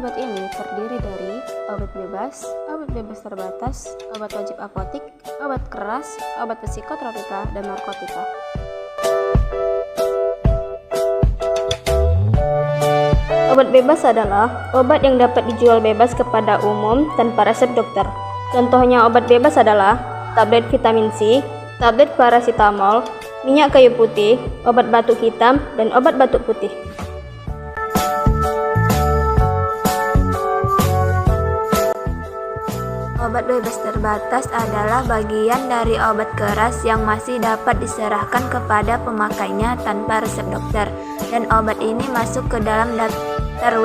obat ini terdiri dari obat bebas terbatas, obat wajib apotik, obat keras, obat psikotropika, dan narkotika. Obat bebas adalah obat yang dapat dijual bebas kepada umum tanpa resep dokter. Contohnya obat bebas adalah tablet vitamin C, tablet paracetamol, minyak kayu putih, obat batuk hitam, dan obat batuk putih. Obat bebas terbatas adalah bagian dari obat keras yang masih dapat diserahkan kepada pemakainya tanpa resep dokter, dan obat ini masuk ke dalam daftar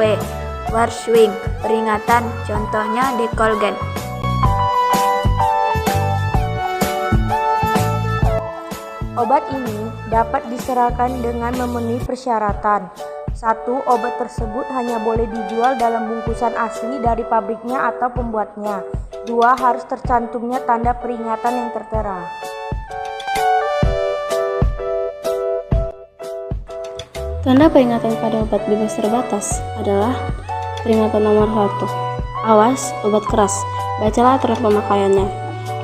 warning peringatan, contohnya Decolgen. Obat ini dapat diserahkan dengan memenuhi persyaratan. 1. Obat tersebut hanya boleh dijual dalam bungkusan asli dari pabriknya atau pembuatnya. 2. Harus tercantumnya tanda peringatan yang tertera. Tanda peringatan pada obat bebas terbatas adalah peringatan nomor 1. Awas, obat keras. Bacalah aturan pemakaiannya.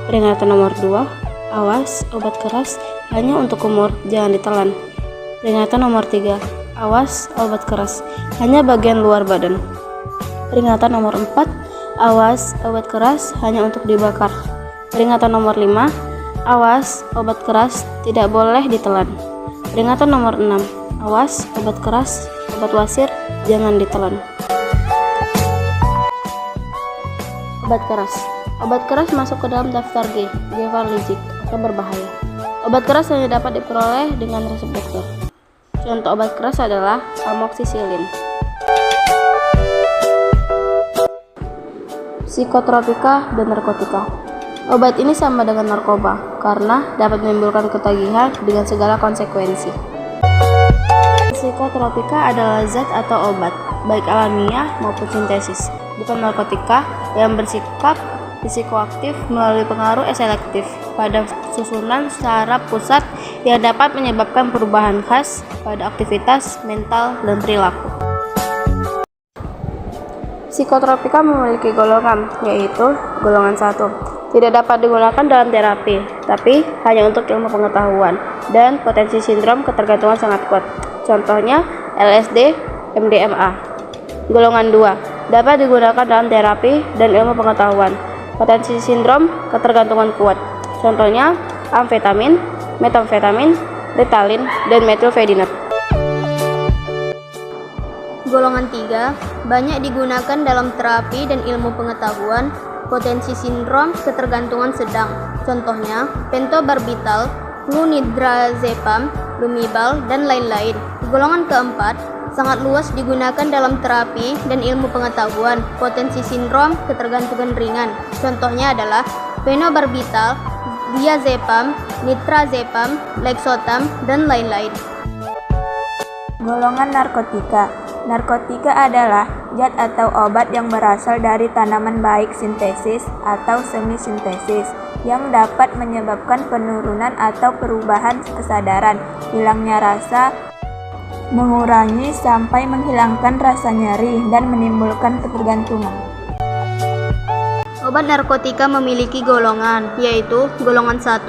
Peringatan nomor 2. Awas, obat keras hanya untuk umur, jangan ditelan. Peringatan nomor 3. Awas, obat keras hanya bagian luar badan. Peringatan nomor 4. Awas, obat keras hanya untuk dibakar. Peringatan nomor 5. Awas, obat keras tidak boleh ditelan. Peringatan nomor 6. Awas, obat keras, obat wasir jangan ditelan. Obat keras. Obat keras masuk ke dalam daftar Gevaligik atau berbahaya. Obat keras hanya dapat diperoleh dengan resep dokter. Contoh obat keras adalah amoksisilin. Psikotropika dan narkotika. Obat ini sama dengan narkoba karena dapat menimbulkan ketagihan dengan segala konsekuensi. Psikotropika adalah zat atau obat, baik alamiah maupun sintesis, bukan narkotika yang bersifat psikoaktif melalui pengaruh selektif pada susunan saraf pusat yang dapat menyebabkan perubahan khas pada aktivitas mental dan perilaku. Psikotropika memiliki golongan, yaitu golongan 1. Tidak dapat digunakan dalam terapi, tapi hanya untuk ilmu pengetahuan, dan potensi sindrom ketergantungan sangat kuat. Contohnya LSD, MDMA. Golongan 2. Dapat digunakan dalam terapi dan ilmu pengetahuan. Potensi sindrom ketergantungan kuat. Contohnya amfetamin, metamfetamin, Ritalin, dan metilfedinat. Golongan 3. Banyak digunakan dalam terapi dan ilmu pengetahuan. Potensi sindrom ketergantungan sedang. Contohnya pentobarbital, flunitrazepam, lumibal, dan lain-lain. Golongan keempat, sangat luas digunakan dalam terapi dan ilmu pengetahuan. Potensi sindrom ketergantungan ringan. Contohnya adalah phenobarbital, diazepam, nitrazepam, lexotam, dan lain-lain. Golongan narkotika. Narkotika adalah zat atau obat yang berasal dari tanaman baik sintesis atau semi-sintesis yang dapat menyebabkan penurunan atau perubahan kesadaran, hilangnya rasa, mengurangi sampai menghilangkan rasa nyeri, dan menimbulkan ketergantungan. Obat narkotika memiliki golongan, yaitu golongan 1,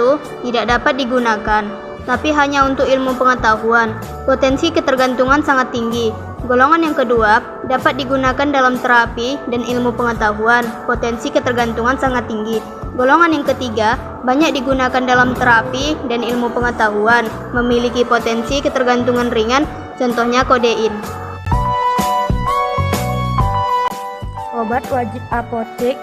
tidak dapat digunakan, tapi hanya untuk ilmu pengetahuan. Potensi ketergantungan sangat tinggi. Golongan yang kedua, dapat digunakan dalam terapi dan ilmu pengetahuan. Potensi ketergantungan sangat tinggi. Golongan yang ketiga, banyak digunakan dalam terapi dan ilmu pengetahuan. Memiliki potensi ketergantungan ringan, contohnya kodein. Obat wajib apotek.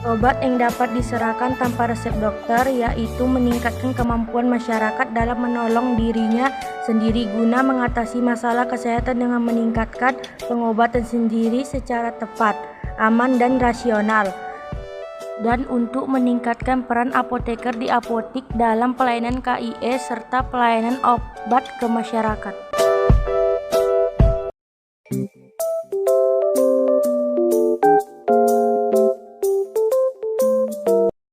Obat yang dapat diserahkan tanpa resep dokter, yaitu meningkatkan kemampuan masyarakat dalam menolong dirinya sendiri guna mengatasi masalah kesehatan dengan meningkatkan pengobatan sendiri secara tepat, aman, dan rasional, dan untuk meningkatkan peran apoteker di apotik dalam pelayanan KIE serta pelayanan obat ke masyarakat.